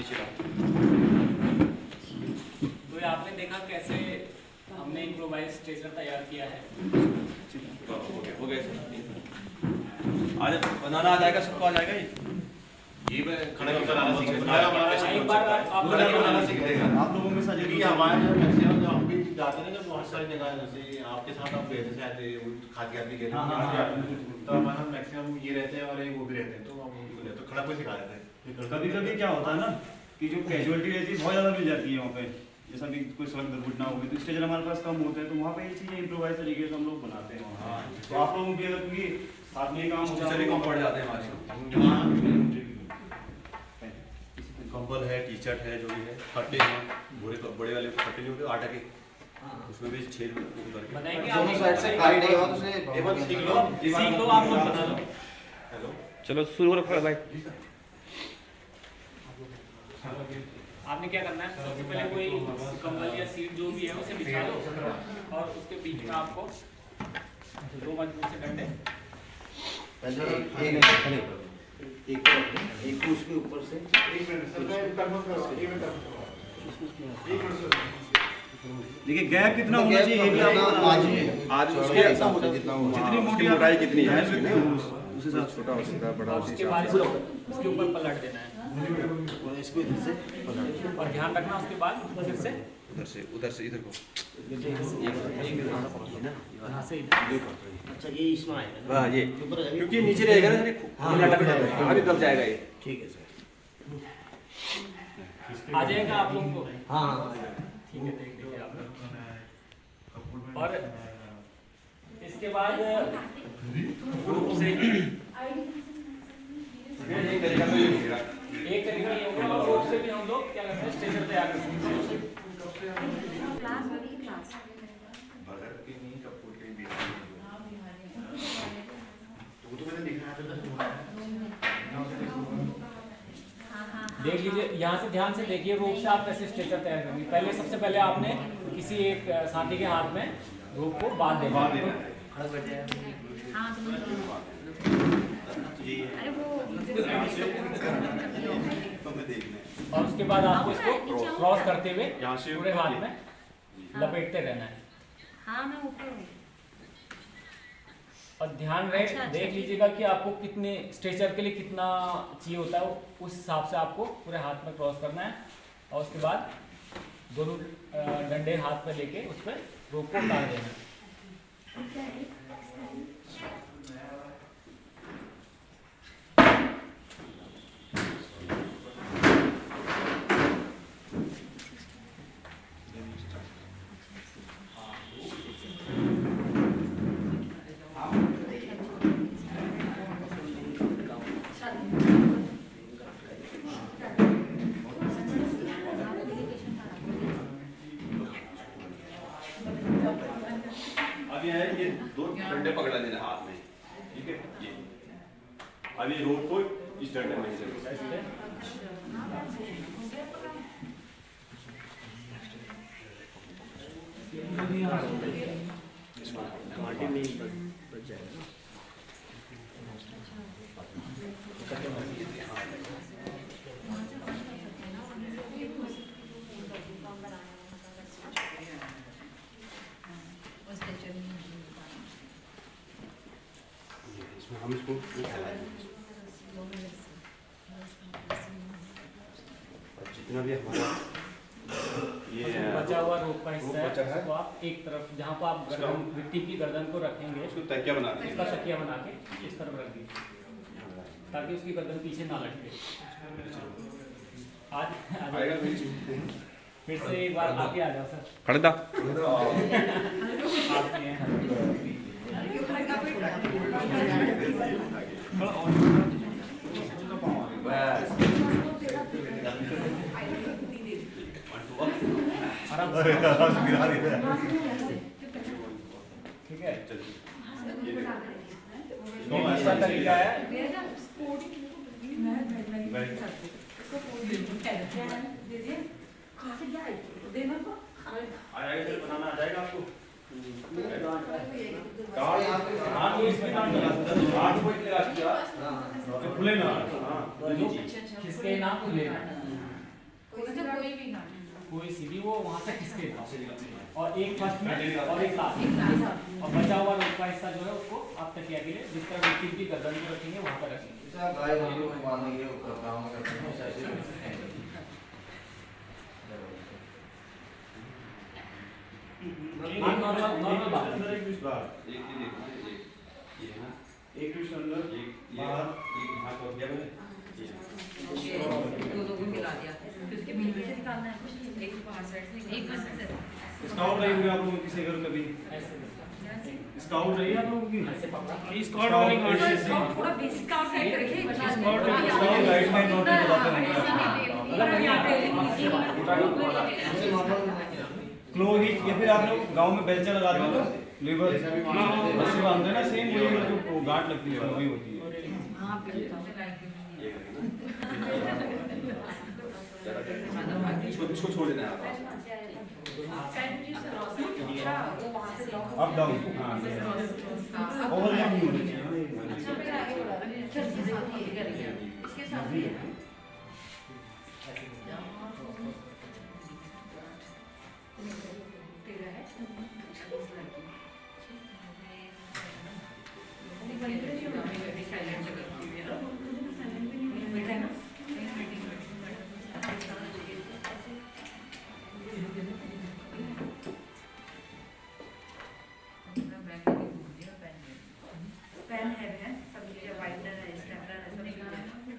तो ये आपने देखा कैसे हमने इम्प्रोवाइज स्ट्रेचर तैयार किया है। हो गया आज बनाना आ जाएगा, सबको आ जाएगा ये खड़ा करके बनाना सीख एक बार आप बनाना सीख लेगा आप लोगों में साझा क्योंकि हमारे जो मैक्सिमम जो हम भी जाते हैं ना बहुत सारी जगह जैसे आपके साथ आप गए थे शायद खाती आदमी गए थे तो हमारा मैक्सिमम ये रहते हैं और एक वो भी रहते हैं तो हम उनको लेते खड़ा कोई सिखा देते हैं। कभी कभी क्या होता है ना कि जो कैजुअलिटी रहती है बहुत ज़्यादा मिल जाती है वहाँ पे, जैसा भी कोई सड़क दुर्घटना हो गई तो स्टेजर हमारे पास कम होते हैं, तो वहाँ पे ये चीज़ें इम्प्रोवाइज तरीके से हम लोग बनाते हैं वहाँ। तो आप लोगों की अगर क्योंकि साथ में काम होता है कम पड़ जाते हैं हमारे कंबल है, टी शर्ट है, जो भी है, फट्टे हैं, बड़े वाले फट्टे जो होते हैं आटा के, उसमें भी छेद करके बताएंगे दोनों साइड से काट देगा तो उसे एक बार सीख लो आप लोग बना लो। हेलो चलो शुरू करो भाई। आपने क्या करना है, सबसे पहले कोई कंबल या सीट जो भी है उसे बिछा लो और उसके बीच में आपको दो मजबूत से डंडे पहले एक को उसके ऊपर से देखिए गैप कितना होना चाहिए ये भी आज उसके जितनी मोटाई कितनी है उसके साथ छोटा हो सकता है बड़ा और उसके बाद उसके ऊपर पलट देना है और इसको इधर से और ध्यान रखना उसके बाद फिर से उधर से इधर को यहाँ से इधर। अच्छा ये इसमें आएगा वाह ये ऊपर आ जाएगा। क्योंकि नीचे रहेगा ना लटक जाएगा, अभी दब जाएगा ये। ठीक है सर। आ जाएगा आप लोगों को। हाँ ठीक है, देख लीजिए आप लोग। और इसके बाद ग्रुप से एक तरीका ये होगा और ग्रुप से भी हम लोग क्या करते हैं, स्ट्रेचर तैयार करते हैं। देख लीजिए, यहाँ से ध्यान से देखिए रोप से आप कैसे स्ट्रेचर तैयार करेंगे। पहले सबसे पहले आपने किसी एक साथी के हाथ में रोप को बांध देना। और उसके बाद आपको इसको क्रॉस करते हुए पूरे हाथ में लपेटते रहना है। हाँ मैं ऊपर हूँ। और ध्यान रहे, देख लीजिएगा कि आपको कितने स्ट्रेचर के लिए कितना चाहिए होता है, उस हिसाब से आपको पूरे हाथ में क्रॉस करना है। और उसके बाद दोनों डंडे हाथ पे लेके उस पर रोप को उतार देना है। अब ये है ये दो डंडे पकड़ा देना हाथ में, ठीक है ये। अब ये रोप को इस डंडे में से हम इसको जितना भी हमारा ये बचा हुआ रोप का हिस्सा बचा है। है उसको आप एक तरफ जहाँ पर आप गर्दन विक्टिम की गर्दन को रखेंगे इसको तकिया बना के इसका तकिया बना के इस तरफ रख दीजिए ताकि उसकी गर्दन पीछे ना लटके। आज आएगा फिर से एक बार आगे आ जाओ सर। खड़दा आपने आराम से, ठीक है। ये दूसरा तरीका है, बनाना आ जाएगा आपको। खिसके ना खुले। कोई सीढ़ी वो वहाँ से खिसकेगा, और एक फर्स्ट में और एक लास्ट में, और बचा हुआ रोड का हिस्सा जो है उसको आप तकिया के लिए जिस तरह विक्टिम की गर्दन में रखेंगे वहाँ पर रखेंगे। नॉर्मल बात है। एक ट्विस्ट अंदर बाहर दो को मिला दिया, फिर उसके बीच में से निकालना है, एक बाहर साइड से एक बाहर से। स्काउट रही होगी आप लोगों किसी घर कभी? स्काउट रही है आप लोगों की? स्कॉट वाली गाड़ी से थोड़ा बेसिक काम साइड रखिए, स्काउट राइट में नोट बताते हैं क्लो हिच, या फिर आप लोग गांव में बेलचा लगाते हो तो लीवर रस्सी बांधते हैं ना, सेम वही जो गांठ लगती है वही होती है। हां इसको छोड़ देना है अप डाउन, हाँ ओवरलैप नहीं होनी चाहिए। इसके साथ ही पेन है सब चीजें, वाइटनर है, स्टेपलर है, सब चीजें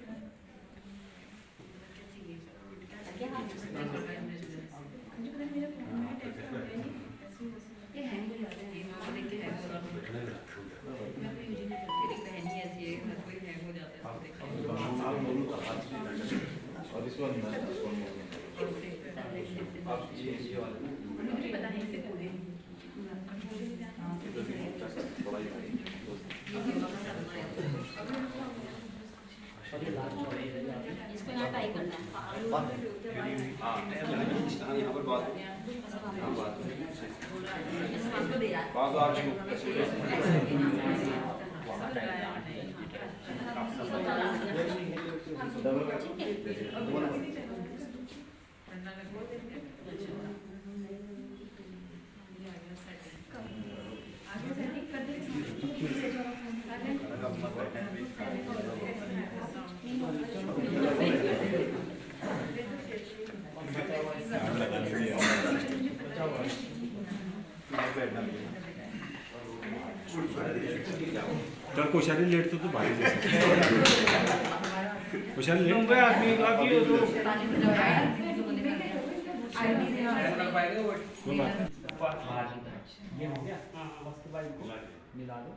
ये हैंग हो जाते हैं, मामा देख के हैंग हो जाते हैं, मैं तो यूज नहीं करती, मेरी बहन ही ऐसी है, हर कोई हैंग हो जाता है उसको देख के। मुझे पता है इससे पूरे इसको यहाँ टाई करना है। यहाँ पर बात इसको दे यार तर कोशारी लेट तो भारी कोशारी लेट मुंबई आदमी काफी हो तो ये हो गया, उसके बाद इनको मिला दो।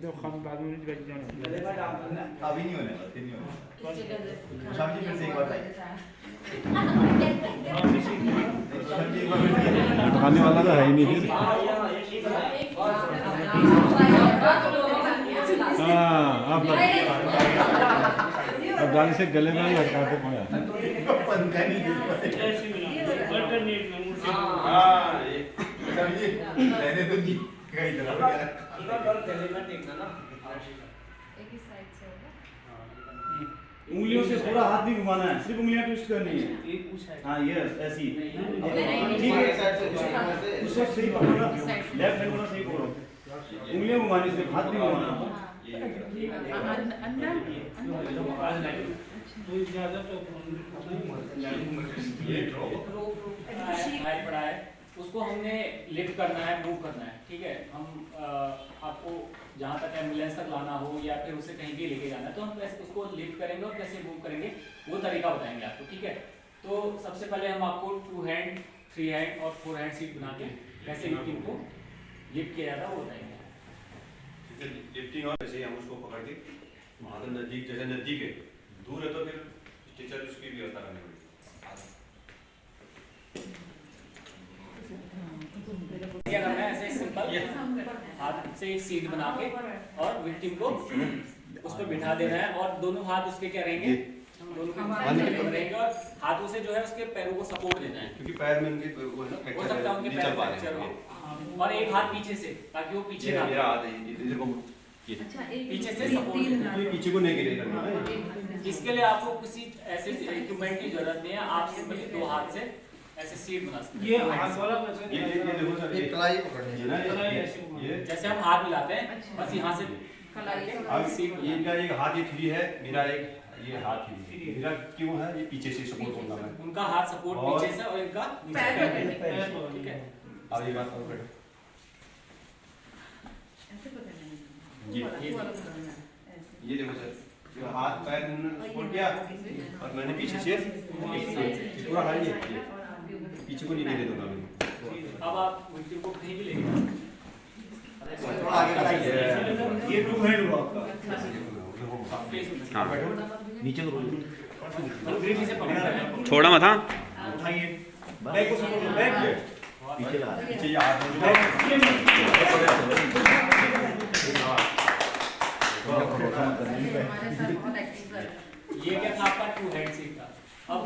तो खाना बाद में बैठ जाना अभी नहीं होने वाला, फिर नहीं होने शाम जी फिर से एक बार खाने वाला तो है ही नहीं फिर। हाँ अब गाली से गले में लटका के पड़ा उंगलियों से थोड़ा हाथ भी घुमाना है, सिर्फ उंगलियां ट्विस्ट करनी है। हाँ यस ऐसी ठीक है, उसको सही पकड़ो ना, लेफ्ट हैंड वाला सही पकड़ो, उंगलियां घुमानी सिर्फ, हाथ नहीं घुमाना। पड़ा है उसको हमने लिफ्ट करना है, मूव करना है, ठीक है। हम आपको जहाँ तक एम्बुलेंस तक लाना हो या फिर उसे कहीं भी लेके जाना है तो हम कैसे उसको लिफ्ट करेंगे और कैसे मूव करेंगे वो तरीका बताएंगे आपको, ठीक है। तो सबसे पहले हम आपको 2 हैंड 3 हैंड और 4 हैंड सीट बना के कैसे लिफ्टिंग को लिफ्ट किया जाता है वो बताएंगे। लिफ्टिंग और वैसे ही हम उसको पकड़ के वहाँ से नजदीक, जैसे नजदीक है, दूर है तो फिर स्ट्रेचर उसकी व्यवस्था करनी पड़ेगी। क्या करना है, ऐसे सिंपल हाथ से एक सीट बना के और विक्टिम को उस पर बिठा देना है और दोनों हाथ उसके क्या रहेंगे, दोनों रहेंगे और हाथों से जो है उसके पैरों को सपोर्ट देना है, क्योंकि पैर में उनके वो है ना हो सकता है उनके पैर फ्रैक्चर हो, और एक हाथ पीछे से ताकि वो पीछे ना मेरा हाथ है इधर को पीछे से सपोर्ट देना है। पीछे को नहीं गिरेगा ना। इसके लिए आपको किसी ऐसे इक्विपमेंट की जरूरत नहीं है, आप सिंपली 2 हाथ से ऐसे सीट बना सकते ये हैं। हाथ वाला कैसे ये देखो सर ये कलाई पकड़नी ये ना ये जैसे हम हाथ मिलाते हैं अच्छा। बस यहाँ से कलाई अब सीट ये इनका एक हाथ ये फ्री है, मेरा एक ये हाथ फ्री है। मेरा क्यों है ये पीछे से सपोर्ट होगा मैं। उनका हाथ सपोर्ट और- पीछे से और इनका नीचे पैर पैर पकड़ने। पे। ठीक है। अब ये बात और ऐसे पकड़ना है। ये- वो वाला पकड़ना है, ऐसे। ये देखो सर ये हाथ पैर इन्होंने सपोर्ट किया और मैंने पीछे से पूरा हाथ ये पीछे को नहीं लेने दूंगा मैं। अब आप मिट्टी को कहीं भी लेके जाओ। थोड़ा आगे का ये टू हैंड हुआ आपका नीचे को ग्रिप से पकड़ना है। छोड़ा मत हाँ उठाइए बैक को सपोर्ट करो, बैक पीछे लगा पीछे ये हाथ हमारे साथ बहुत एक्टिव कर रहा है। ये क्या था आपका टू हैंड सीट था। अब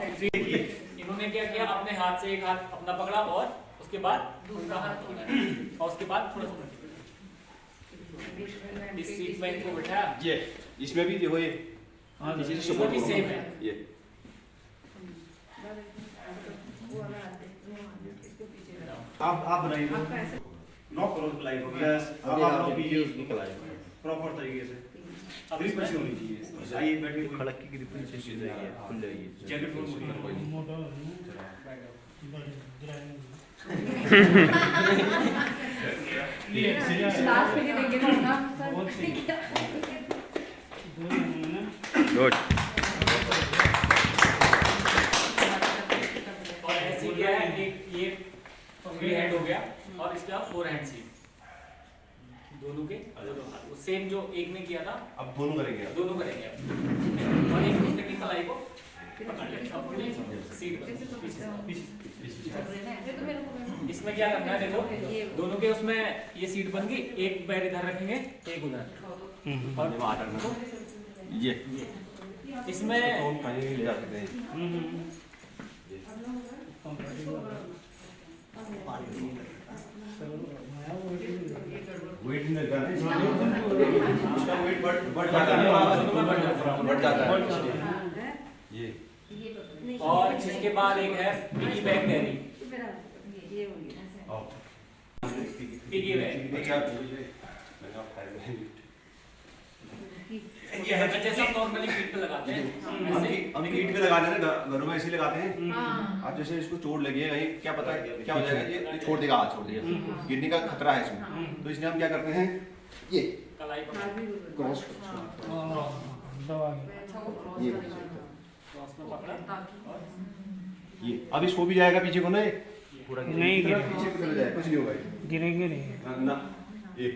इन्होंने क्या किया अपने हाथ से एक हाथ अपना पकड़ा और उसके बाद दूसरा हाथ पकड़ा और उसके बाद थोड़ा सा इस सीट में इनको बैठाया। ये इसमें भी देखो ये पीछे से इसमें सपोर्ट भी सेम है। ये वो वाला हाथ है, वो हाथ है, इसको पीछे लगाओ। आप बनाइए आपका ऐसे नॉक करो लाइक हो गया अब आप लोग भी प्रॉपर तरीके से अब ग्रिप इसमें अच्छी होनी चाहिए। आइए बैठिए कोई खड़क की ग्रिप नीचे गिर जाएगी खुल जाएगी जैकेट कोई लास्ट में देंगे ना सर। गुड और ऐसे क्या है एक ये फ्री हैंड हो गया और इसका फोर हैंड सीट दोनों के दोनों हाथ सेम जो एक ने किया था अब दोनों करेंगे आप। दोनों करेंगे अब। और एक दूसरे की कलाई को पकड़ लेंगे अब सीट पर पीछे से। इसमें क्या करना है देखो दोनों के उसमें ये सीट बन गई एक पैर इधर रखेंगे एक उधर और ये इसमें ले जा सकते हैं वेट नहीं लगा इसका वेट बढ़ जाता है बढ़ जाता है ये और इसके बाद एक है piggy bag carry piggy bag ये है जैसे हम नॉर्मली पीठ पे लगाते हैं ऐसे हम ईंट पे लगाते हैं ना घरों में ऐसे ही लगाते हैं। आप जैसे इसको चोट लगी है कहीं क्या पता है क्या हो जाएगा ये छोड़ देगा हाथ छोड़ देगा गिरने का खतरा है इसमें तो इसलिए हम क्या करते हैं ये कलाई पकड़ क्रॉस ये क्रॉस में पकड़ा और ये अब इसको भी जाएगा पीछे को ना ये पूरा नहीं पीछे को चला जाएगा कुछ नहीं होगा ये। गिरेंगे नहीं ना ये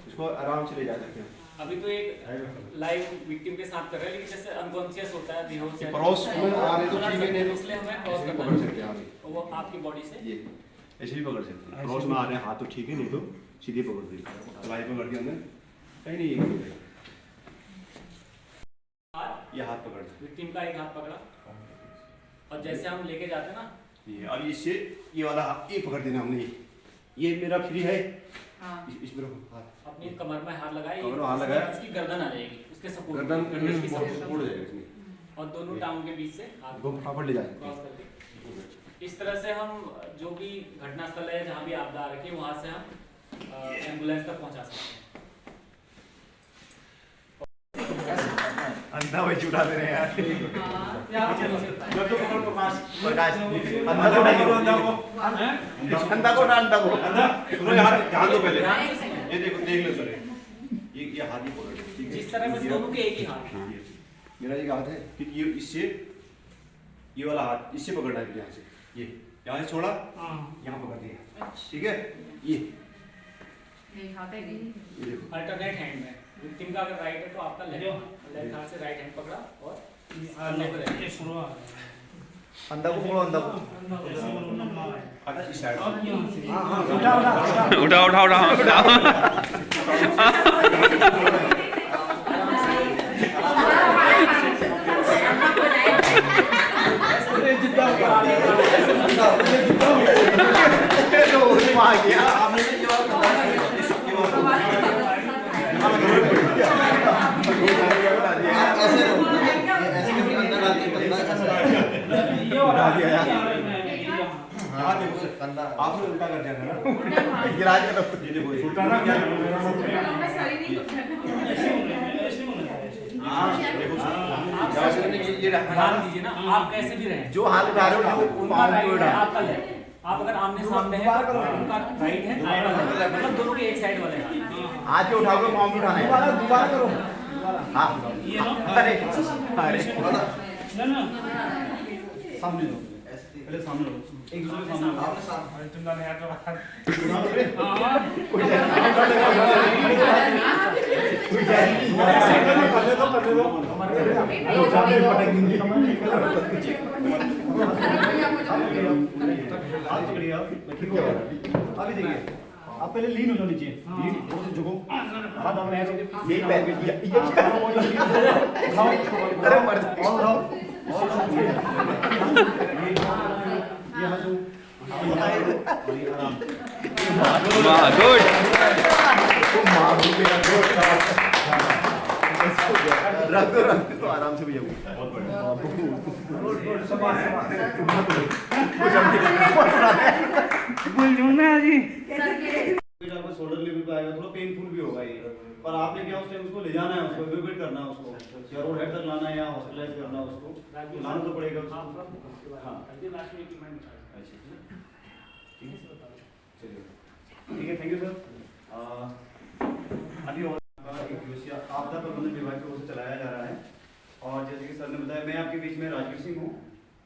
इसको आराम से ले जा सकते हैं। अभी तो एक लाइव विक्टिम के साथ कर रहे हैं लेकिन जैसे अनकॉन्शियस होता है बेहोश है क्रॉस में आ रहे तो ठीक है नहीं इसलिए हमें क्रॉस ऐसे भी करना पकड़ है सकते हैं आप और वो आपकी बॉडी से ये ऐसे भी पकड़ सकते हैं क्रॉस में आ रहे हैं हाथ तो ठीक है नहीं तो सीधे पकड़ दीजिए कलाई पकड़ के अंदर कहीं नहीं ये हाथ ये हाथ पकड़ विक्टिम का एक हाथ पकड़ा और जैसे हम लेके जाते हैं ना ये अब इससे ये वाला ये पकड़ देना हमने ये मेरा फ्री है हाँ। इसमें रखो हाथ अपनी कमर में हाथ लगाए कमर में हाथ लगाया। इसकी गर्दन आ जाएगी उसके सपोर्ट गर्दन की फोड़ सपोर्ट जाएगा इसमें और दोनों टांगों के बीच से हाथ दो फापड़ ले जाएंगे क्रॉस करके इस तरह से हम जो भी घटनास्थल है जहाँ भी आपदा आ रखी है वहाँ से हम एम्बुलेंस तक पहुँचा सकते हैं। अंधा वही छुटा दे रहे हैं यार अंधा को ना अंधा को सुनो हाथ ध्यान दो पहले ये देखो देख लो सर ये हाथ ही पकड़ जिस तरह में दोनों के एक ही हाथ हैं। मेरा एक हाथ है फिर ये इससे ये वाला हाथ इससे पकड़ना है यहाँ से ये यहाँ से छोड़ा यहाँ पकड़ दिया ठीक है ये हाथ है नहीं ये देखो अल्टरनेट हैंड में विक्टिम का अगर राइट है तो आपका लेफ्ट हाथ से राइट हैंड पकड़ा और अंधा को बोलो अंधा को अच्छा इस साइड उठा उठा उठा उठा ऐसे ऐसे अंदर डाल के बंदा ऐसा आपने उल्टा कर दिया ना इलाज करो। ये देखो ये। उल्टा ना क्या ध्यान दीजिए ना, आप कैसे भी रहें, जो हाल उठा रहे हो वो उनका पाँव राइट को है, उठा। आपका लेफ्ट है। आप अगर आमने सामने हैं तो उनका राइट है, आपका लेफ्ट, मतलब दोनों के एक साइड वाले हैं। हाथ जो उठाओगे पाँव भी उठाना है। दोबारा करो। हाँ। अरे अरे सामने लो, पहले सामने लो, एक दूसरे के सामने लो। हाथ पकड़िए आप, अभी देखिए, आप पहले लीन हो जाओ नीचे, लीन, थोड़ा सा झुको, हाथ आप ऐसे, यही पैर अरे मर जाओ, और ये हाथ दो, आराम, गुड। रख दो तो आराम से भैया। बहुत बढ़िया। फिर आपको शोल्डर लेवल पे आएगा, थोड़ा पेनफुल भी होगा ये, पर आपने क्या उस टाइम उसको ले जाना है, उसको एवेक्यूएट करना है, उसको या रोड हेड तक लाना है या हॉस्पिटलाइज करना है उसको, तो लाना तो पड़ेगा उसको। हाँ अच्छा चलिए ठीक है, थैंक यू सर। अभी और एक दिवसीय आपदा प्रबंधन विभाग की ओर से चलाया जा रहा है, और जैसे कि सर ने बताया, मैं आपके बीच में राजवीर सिंह हूँ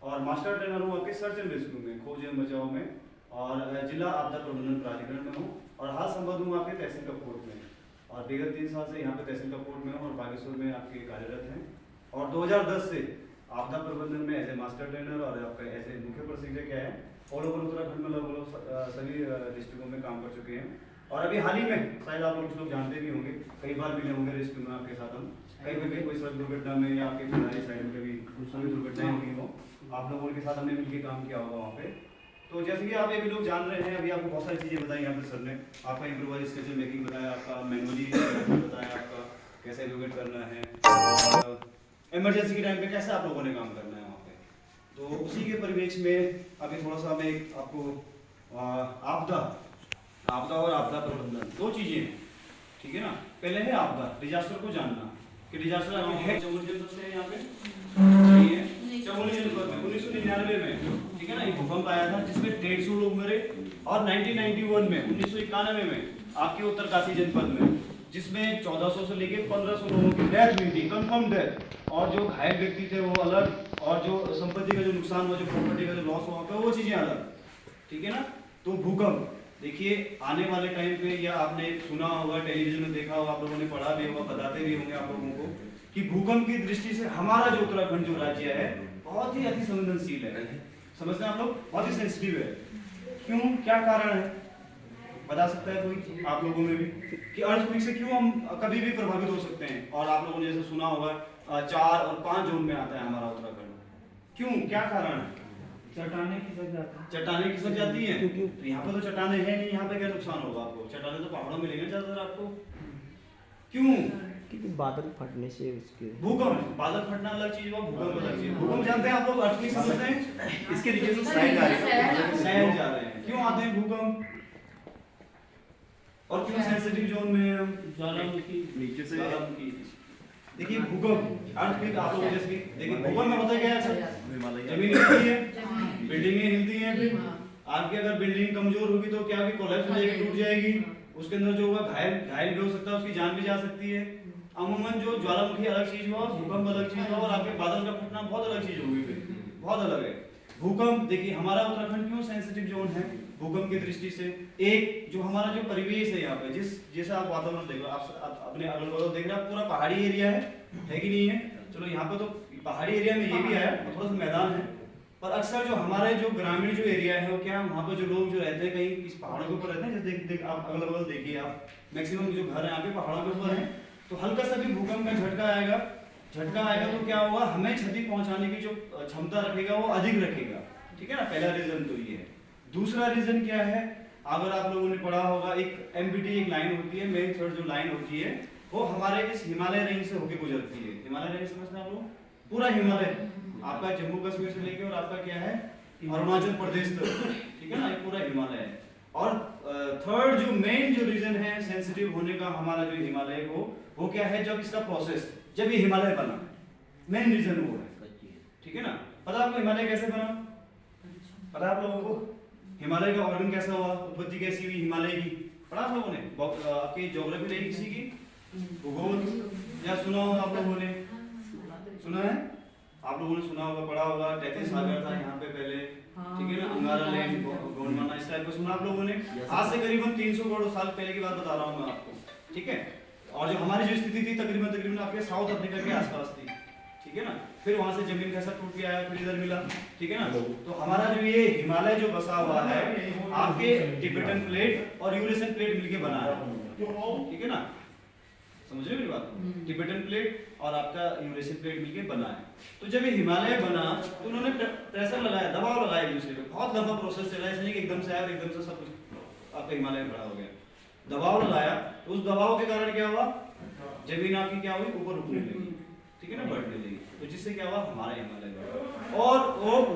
और मास्टर ट्रेनर हूँ आपके सर्च एंड रेस्क्यू में, खोज एवं बचाव में, और जिला आपदा प्रबंधन प्राधिकरण में हूँ, और हाल संबंध हूँ आपके तहसील कपकोट में, और विगत 3 साल से यहाँ पे तहसील कपकोट में हूँ और बागेश्वर में आपके कार्यरत हैं, और 2010 से आपदा प्रबंधन में एज ए मास्टर ट्रेनर और आपका एज ए मुख्य प्रशिक्षक क्या है, ऑल ओवर उत्तराखंड में लगभग सभी डिस्ट्रिक्टों में काम कर चुके हैं। और अभी हाल ही में शायद आप लोग कुछ लोग जानते भी होंगे, कई बार मिले होंगे रेस्क्यू में आपके साथ हम, कहीं पे भी कोई सड़क दुर्घटना में या आपके किनारे साइड में कभी कोई दुर्घटनाएं हुई हो, आप लोगों के साथ हमने मिलकर काम किया होगा वहाँ पे। तो जैसे कि आप ये भी लोग जान रहे हैं, अभी आपको बहुत सारी चीज़ें बताई यहाँ पे सर ने, आपका इम्प्रोवाइज स्केचर मेकिंग बताया, आपका मैनुअली बताया, आपका कैसे एलोकेट करना है, इमरजेंसी के टाइम पे कैसे आप लोगों ने काम करना है वहाँ पे। तो उसी के परिवेश में अभी थोड़ा सा मैं आपको आपदा और आपदा प्रबंधन, 2 चीजें हैं, ठीक है ना। पहले है आपदा, डिजास्टर को जानना कि डिजास्टर अभी है चमोली जनपद से यहाँ पे, नहीं है चमोली जनपद में 1999 में, ठीक है ना, ये भूकंप आया था जिसमें 150 लोग मरे, और 1991 में 1991 में आपके उत्तरकाशी जनपद में, जिसमें 1400 से लेके 1500 लोगों की डेथ हुई थी, कंफर्म डेथ, और जो घायल व्यक्ति थे वो अलग, और जो संपत्ति का जो नुकसान हुआ, जो प्रॉपर्टी का जो लॉस हुआ वो चीजें अलग, ठीक है ना। तो भूकंप देखिए आने वाले टाइम पे, या आपने सुना होगा, टेलीविजन में देखा होगा, आप लोगों ने पढ़ा भी होगा, बताते भी होंगे आप लोगों को कि भूकंप की दृष्टि से हमारा जो उत्तराखंड जो राज्य है बहुत ही अति संवेदनशील है, समझते हैं आप लोग, बहुत ही सेंसिटिव है। क्यों, क्या कारण है बता सकता है कोई आप लोगों में भी, कि अर्थक्वेक से क्यों हम कभी भी प्रभावित हो सकते हैं। और आप लोगों ने जैसे सुना होगा 4 और 5 जोन में आता है हमारा उत्तराखंड, क्यों, क्या कारण है? चट्टाने खिसक जाती हैं, तो यहाँ पे तो चट्टाने हैं नहीं, यहाँ पे क्या नुकसान होगा आपको? चट्टाने तो पहाड़ों में मिलेंगे ज्यादातर आपको, क्यों? क्योंकि बादल फटने से उसके भूकंप, बादल फटना अलग चीज हुआ, भूकंप अलग चीज। भूकंप जानते हैं आप लोग, अर्थक्वेक समझते हैं, इसके नीचे से सहज जा रहे हैं, क्यों आते हैं भूकंप, और क्यों सेंसिटिव जोन में हम, ज्वालामुखी नीचे से, देखिए भूकंप अर्थक्वेक आप लोग जैसे देखिए भूकंप में होता क्या है सर, जमीन हिलती है, बिल्डिंगें हिलती हैं, फिर आपकी अगर बिल्डिंग कमजोर होगी तो क्या होगी, कोलैप्स हो जाएगी, टूट जाएगी, उसके अंदर जो होगा घायल भी हो सकता है, उसकी जान भी जा सकती है। अमूमन जो ज्वालामुखी अलग चीज हुआ, भूकंप अलग चीज हुआ, और आपके बादल का फटना बहुत अलग चीज होगी, फिर बहुत अलग है। भूकंप देखिए हमारा उत्तराखंड क्यों सेंसिटिव जोन है भूकंप की दृष्टि से, एक जो हमारा जो परिवेश है यहाँ पे, जैसा आप वातावरण देख रहे हो, आप अपने अगल बगल देख रहे हो, पूरा पहाड़ी एरिया है कि नहीं है? चलो यहाँ पे तो पहाड़ी एरिया में ये भी आया, थोड़ा सा मैदान है, पर अक्सर जो हमारे जो ग्रामीण जो एरिया है वो क्या, वहाँ पे जो लोग जो रहते हैं कहीं इस पहाड़ों के ऊपर रहते हैं, जैसे देख आप अगल बगल देखिए, आप मैक्सिमम जो घर है यहाँ पे पहाड़ों के ऊपर है, तो हल्का सा भी भूकंप का झटका आएगा तो क्या होगा, हमें क्षति पहुंचाने की जो क्षमता रखेगा वो अधिक रखेगा, ठीक है ना। पहला रीजन तो ये है। दूसरा रीजन क्या है, अगर आप लोगों ने पढ़ा होगा, एक MBT एक लाइन होती है, मेन थर्ड जो लाइन होती है वो हमारे इस हिमालय रेंज से होकर गुजरती है। हिमालय रेंज समझते हैं आप लोग, पूरा हिमालय आपका जम्मू कश्मीर से लेके और आपका क्या है अरुणाचल प्रदेश तक, ठीक है ना, ये पूरा हिमालय है। और थर्ड जो मेन जो रीजन है सेंसिटिव होने का हमारा जो हिमालय को, वो क्या है, जब इसका प्रोसेस, जब ये हिमालय बना, मेन रीजन वो है, ठीक है ना। पता आपको हिमालय कैसे बना? पता आप लोगों को हिमालय का ऑर्गन कैसा हुआ, उत्पत्ति कैसी हुई हिमालय की? पढ़ा आप लोगों ने? आपकी ज्योग्राफी रही किसी की, भूगोल, या सुना होगा आप लोगों ने? सुना है आप लोगों ने, सुना होगा, पढ़ा होगा। टैथिस सागर था यहाँ पे पहले, ठीक है ना, अंगारा लैंड, गोंडवाना, इस टाइप का सुना आप लोगों ने। आज से करीबन 300 करोड़ साल पहले की बात बता रहा हूँ मैं आपको, ठीक है। और जो हमारी जो स्थिति थी तकरीबन आपके साउथ अफ्रीका के आसपास थी, ठीक है ना। फिर वहां से जमीन कैसा टूट के आया, फिर इधर मिला, ठीक है ना। तो हमारा जो ये हिमालय जो बसा हुआ है, आपके टिबेटन प्लेट और यूरेशियन प्लेट मिलके बना है, ठीक है ना, समझ रहे हो मेरी बात? टिबेटन प्लेट और आपका यूरेशियन प्लेट मिलके बना है। तो जब ये हिमालय बना तो उन्होंने प्रेशर लगाया, दबाव लगाया एक दूसरे पे, बहुत लंबा प्रोसेस चला, इसलिए कि एकदम से आया और एकदम से सब कुछ आपका हिमालय खड़ा हो गया। दबाव लगाया तो उस दबाव के कारण क्या हुआ, जमीन आपकी क्या हुई, ऊपर उठने लगी, ठीक है ना, बढ़ने लगी। तो जिससे क्या हुआ, हमारा हिमालय बना। और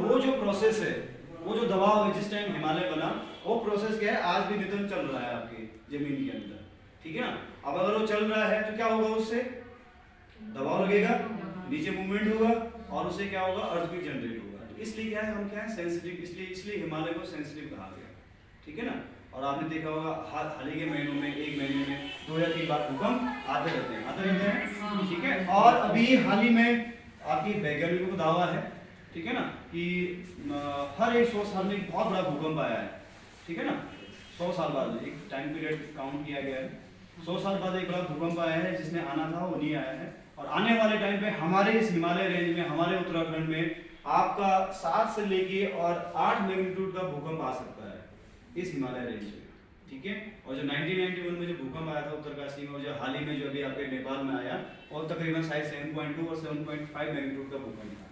वो जो प्रोसेस है, वो जो दबाव है, जिस टाइम हिमालय बना, वो प्रोसेस क्या है, आज भी निरंतर चल रहा है आपकी जमीन के अंदर, ठीक है ना। अब अगर वो चल रहा है तो क्या होगा, उससे दबाव लगेगा, नीचे मूवमेंट होगा, और उससे क्या होगा, अर्थक्वेक जनरेट होगा। तो इसलिए क्या है, हम क्या है, सेंसिटिव, इसलिए हिमालय को सेंसिटिव कहा गया, ठीक है ना। और आपने देखा होगा हाल ही के महीनों में, एक महीने में 2 या 3 बार भूकंप आते रहते हैं, ठीक है। और अभी हाल ही में आपकी वैज्ञानिकों को दावा है, ठीक है ना, कि हर 100 साल में एक बहुत बड़ा भूकंप आया है, ठीक है ना। 100 साल बाद एक टाइम पीरियड काउंट किया गया है, 100 साल बाद एक बड़ा भूकंप आया है, जिसने आना था वो नहीं आया है। और आने वाले टाइम पे हमारे इस हिमालय रेंज में, हमारे उत्तराखंड में आपका 7 से लेके और 8 मैग्नीट्यूड का भूकंप आ सकता है इस हिमालय रेंज में, ठीक है। और जो 1991 में जो भूकंप आया था उत्तरकाशी में, और जो हाल ही में जो अभी आपके नेपाल में आया, और तकरीबन शायद 7.2 और 7.5 मैग्नीट्यूड का भूकंप था,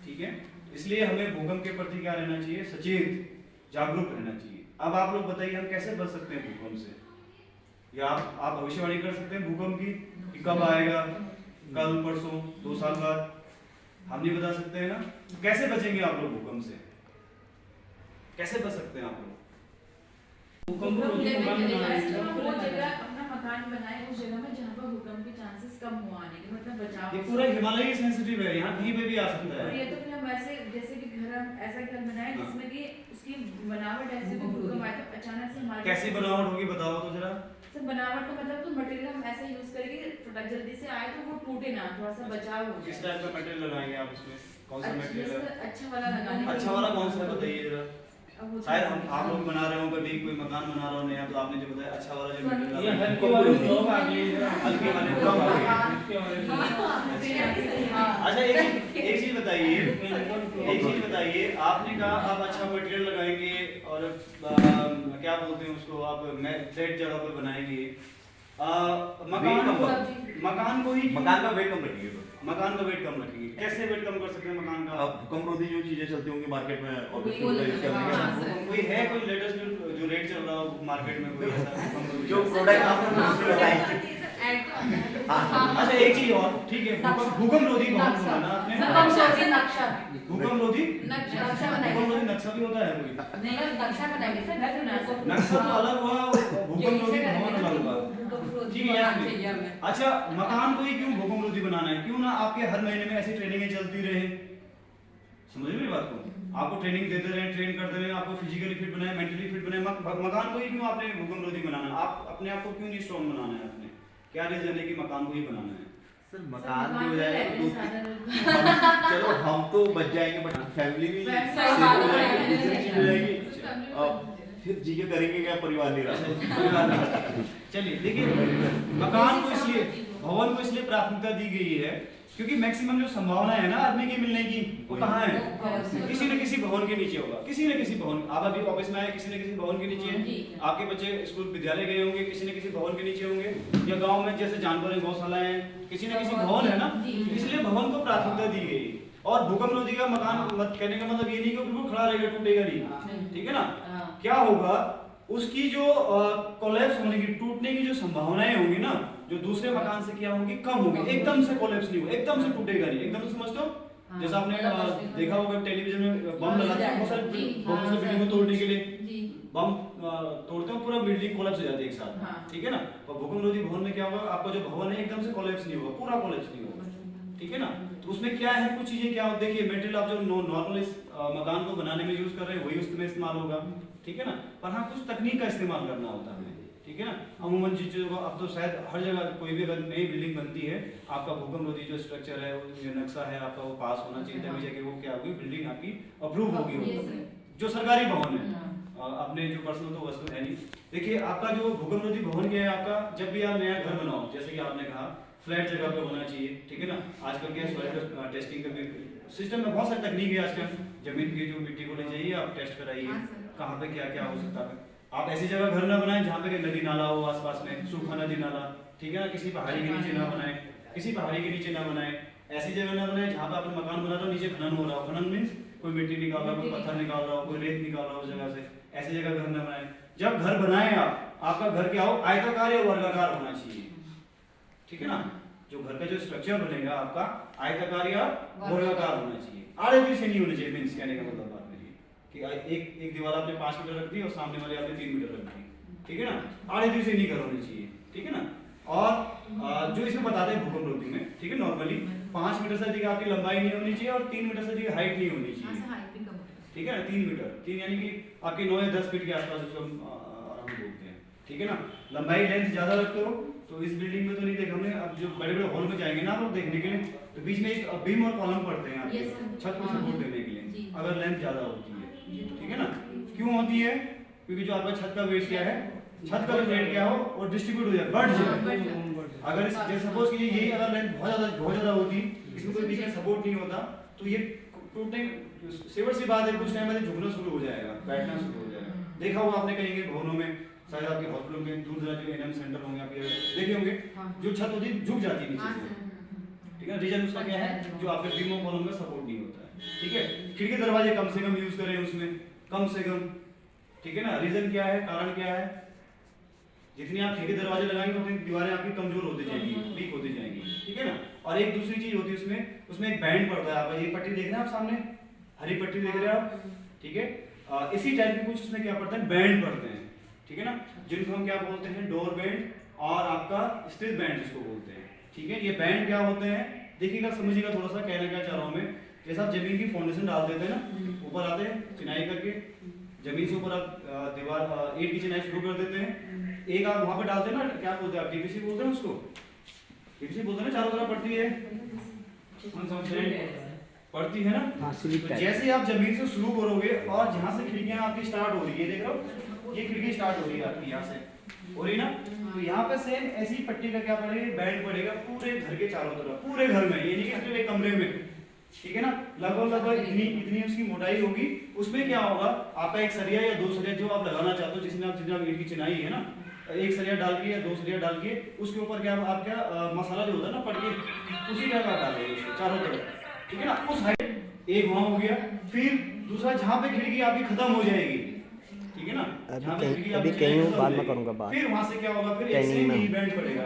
ठीक है। इसलिए हमें भूकंप के प्रति क्या रहना चाहिए, सचेत, जागरूक रहना चाहिए। अब आप लोग बताइए, हम कैसे बच सकते हैं भूकंप से, या आप भविष्यवाणी कर सकते हैं भूकंप की कि कब आएगा, कल, परसों, 2 साल बाद? हम नहीं बता सकते हैं ना। कैसे बचेंगे आप लोग भूकंप से, कैसे बच सकते हैं आप लोग? भूकंप वो जगह अपना मकान बनाए उस जगह में जहाँ पर भूकंप के चांसेस कम हो आने के, मतलब बचाव। ये पूरा हिमालय सेंसिटिव है, यहाँ कहीं पे भी आ सकता और है। ये तो फिर हम वैसे, जैसे कि घर, हम ऐसा घर बनाए जिसमें कि उसकी बनावट ऐसे भी भूकंप आए तो अचानक से हमारे, कैसी बनावट होगी बताओ तो जरा। सर बनावट का मतलब तो मटेरियल हम ऐसा यूज करेंगे थोड़ा जल्दी से आए तो वो टूटे ना, थोड़ा सा बचाव हो किस जाए। टाइप का मटेरियल लगाएंगे आप इसमें, कौन सा मटेरियल है? अच्छा वाला लगाने। अच्छा वाला कौन सा है बताइए जरा। शायद हम आप लोग बना रहे हो, कभी कोई मकान बना रहा हो नया, तो आपने जो बताया अच्छा वाला जो मटेरियल, ये हल्के वाले ब्लॉक आ गए, हल्के वाले ब्लॉक आ गए। अच्छा एक चीज बताइए, आपने कहा आप अच्छा मटेरियल लगाएंगे और क्या बोलते हैं उसको, आप फ्लैट जगह पर बनाएंगे, मकान को ही, मकान का वेट कम रखिए। मकान का वेट कम रखेंगे। कैसे वेट कम कर सकते हैं मकान का? अब भूकंप रोधी जो चीजें चलती होंगी मार्केट में, और कोई है, कोई लेटेस्ट जो रेट चल रहा हो मार्केट में, कोई ऐसा जो प्रोडक्ट आपने बताए। अच्छा एक चीज और, ठीक है, भूकंप रोधी कौन बनाना आपने? भूकंप रोधी नक्शा भी होता है कोई? नक्शा तो अलग हुआ, भूकंप रोधी भवन अलग हुआ, ठीक है। अच्छा मकान को ही क्यों भूकंप रोधी बनाना है? क्यों ना आपके हर महीने में ऐसी ट्रेनिंगें चलती रहे, समझ मेरी बात को, आपको ट्रेनिंग देते रहे, ट्रेन करते रहे, आपको फिजिकली फिट बनाए, मेंटली फिट बनाए। मकान को ही क्यों आपने भूकंप रोधी बनाना है? आप अपने आप को क्यों नहीं स्ट्रॉन्ग बनाना है? आपने क्या रीजन है कि मकान को ही बनाना है? सर मकान भी हो जाएगा, चलो हम तो बच जाएंगे, बट फैमिली भी सेफ हो जाएगी, दूसरी चीज हो जाएगी, अब फिर जी के करेंगे क्या, परिवार नहीं रहा। चलिए देखिए, मकान को इसलिए, भवन को इसलिए प्राथमिकता दी गई है क्योंकि मैक्सिमम जो संभावना है ना आदमी की मिलने की, वो कहाँ है? किसी न किसी भवन के नीचे होगा, किसी न किसी भवन। आप अभी ऑफिस में आए, किसी न किसी भवन के नीचे है, आपके बच्चे स्कूल विद्यालय गए होंगे, किसी न किसी भवन के नीचे होंगे, या गांव में जैसे जानवर है, गौशाला है, किसी न किसी भवन है ना, इसलिए भवन को प्राथमिकता दी गई। और भूकंप रोधी का मकान कहने का मतलब ये नहीं कि बिल्कुल खड़ा रहेगा, टूटेगा नहीं, ठीक है ना। क्या होगा, उसकी जो कोलैप्स होने की, टूटने की जो संभावनाएं होंगी ना, जो दूसरे मकान से क्या होंगी, कम होगी। एकदम से कोलैप्स नहीं होगा, एकदम से टूटेगा नहीं, एकदम से समझ लो हाँ। जैसा आपने देखा होगा टेलीविजन में बम लगाते हैं बहुत सारे जी, बहुत सारे हाँ, बिल्डिंग को तोड़ने के लिए जी बम तोड़ते हैं पूरा बिल्डिंग कोलैप्स हो जाती है एक साथ हाँ। ठीक है ना। और भूकंप रोधी भवन में क्या होगा आपका जो भवन है एकदम से कोलैप्स नहीं होगा पूरा कोलैप्स नहीं होगा ठीक है ना। तो उसमें क्या है कुछ चीजें क्या होती है देखिए मेटेरियल आप जो नॉर्मल इस मकान को बनाने में यूज कर रहे हैं वही उसमें इस्तेमाल होगा ठीक है ना। पर हाँ कुछ तकनीक का इस्तेमाल करना होता है ठीक है ना। अमूमन चीजों को अब तो शायद हर जगह कोई भी अगर नई बिल्डिंग बनती है आपका भूकंप रोधी जो स्ट्रक्चर है जो नक्शा है आपका वो पास होना चाहिए तभी जाके वो क्या होगी बिल्डिंग आपकी अप्रूव होगी जो सरकारी भवन है अपने जो पर्सनल तो वस्तु है नहीं। देखिए आपका जो भूकंप रोधी भवन क्या है आपका जब भी आप नया घर बनाओ जैसे कि आपने कहा फ्लैट जगह पे होना चाहिए ठीक है ना। आजकल क्या सॉइल टेस्टिंग का भी सिस्टम में बहुत सारी तकनीक है आजकल जमीन की जो मिट्टी को ले जाइए आप टेस्ट कराइए कहाँ पे क्या क्या हो सकता है। आप ऐसी जगह घर ना बनाएं जहाँ पे नदी नाला हो आसपास में सूखा नदी नाला ठीक है ना। किसी पहाड़ी के नीचे ना बनाए किसी पहाड़ी के नीचे ना बनाए ऐसी जगह ना बनाए जहाँ पे आपने मकान बना रहा हो नीचे खनन हो रहा हो। खनन मीन्स कोई मिट्टी निकाल रहा हो कोई पत्थर निकाल रहा हो कोई रेत निकाल रहा हो उस जगह से ऐसी जगह घर ना बनाए। जब घर बनाए आप आपका घर क्या हो आयताकार या वर्गाकार होना चाहिए ठीक है ना। जो घर का जो स्ट्रक्चर बनेगा आपका आयताकार या वर्गाकार होना चाहिए आड़े तिरछे नहीं होने चाहिए। मीन्स कहने का मतलब बात मेरी कि एक दीवार आपने 5 मीटर रख दी और सामने वाले आपने 3 मीटर रख दी ठीक है ना। आड़े तिरछे नहीं घर होने चाहिए ठीक है ना। और जो इसमें बताते हैं भूकंप रोधी में ठीक है नॉर्मली 5 मीटर से अधिक आपकी लंबाई नहीं होनी चाहिए और 3 मीटर से अधिक हाइट नहीं होनी चाहिए ठीक है ना। 3 मीटर 3 यानी कि आपके 9 या 10 फीट के आसपास उसको आराम बोलते हैं ठीक है ना। लंबाई लेंथ ज्यादा रखते हो तो इस बिल्डिंग में तो नहीं देखा हमने। अब जो बड़े बड़े हॉल में जाएंगे ना लोग देखने के लिए तो बीच में एक बीम और कॉलम पड़ते हैं आपके छत को सपोर्ट देने के लिए अगर लेंथ ज्यादा होती है ठीक है ना। क्यों होती है क्योंकि जो आपका छत का वेट क्या है छत का जो वेट क्या हो और डिस्ट्रीब्यूट हो जाए बढ़ जाए। अगर जैसे सपोज कीजिए यही अगर लेंथ बहुत ज्यादा होती इसमें कोई बीच में सपोर्ट नहीं होता तो ये टूटने सेवर सी बात है कुछ टाइम में झुकना शुरू हो जाएगा बैठना शुरू हो जाएगा। देखा होगा आपने कहीं भवनों में शायद आपके हॉस्पिटलों में दूर दराज जो एनएम सेंटर होंगे आप देखे होंगे जो छत होती है झुक जाती है नीचे से ठीक है। रीजन उसका क्या है जो आपके बीमों कॉलम का सपोर्ट नहीं होता है ठीक है। खिड़की दरवाजे कम से कम यूज करें उसमें कम से कम ठीक है ना। रीजन क्या है कारण क्या है जितनी आप खिड़की दरवाजे लगाएंगे उतनी दीवारें आपकी कमजोर होती जाएंगी वीक होती जाएंगी ठीक है ना। और एक दूसरी चीज होती है उसमें एक बैंड पड़ता है आप ये पट्टी देख रहे हैं आप सामने हरी पट्टी देख रहे हैं आप ठीक है। इसी टाइप के कुछ उसमें क्या पड़ता है बैंड पड़ते हैं ठीक है ना जिनको हम क्या बोलते हैं डोर बैंड और आपका स्ट्रिप बैंड जिसको बोलते हैं ठीक है। ये बैंड क्या होते हैं देखिएगा समझिएगा थोड़ा सा कहना क्या चाह रहा हूँ मैं। जैसे आप जमीन की फाउंडेशन डाल देते हैं ना ऊपर आते हैं चिनाई करके जमीन से ऊपर आप दीवार ईंट की चिनाई शुरू कर देते हैं। एक आप वहां पे डालते हैं ना क्या बोलते हैं आप डीपीसी बोलते हैं उसको डीपीसी बोलते हैं ना चारों तरफ पड़ती है पड़ती है ना। तो जैसे आप जमीन से शुरू करोगे और जहां से खिड़कियां आपकी स्टार्ट हो रही है देख रहे हो ये खिड़की स्टार्ट हो रही है आपकी यहाँ से हो रही ना। तो यहाँ पे सेम ऐसी पट्टी का क्या पड़ेगा बैंड पड़ेगा पूरे घर के चारों तरफ पूरे घर में ये नहीं कि सिर्फ एक कमरे में ठीक है ना। लगभग इतनी उसकी मोटाई होगी। उसमें क्या होगा आपका एक सरिया या 2 सरिया जो आप लगाना चाहते हो जिसमें आप ईंट की चिनाई है ना एक सरिया डाल के या 2 सरिया डाल के उसके ऊपर क्या आप क्या मसाला जो होता है ना पड़ के उसी का डाल देंगे चारों तरफ ठीक है ना। उस हाइट एक वहां हो गया फिर दूसरा जहाँ पे खिड़की आपकी खत्म हो जाएगी ठीक है ना। अभी कहीं बाद में करूंगा बात फिर वहां से क्या होगा फिर एक सेम बैंड पड़ेगा।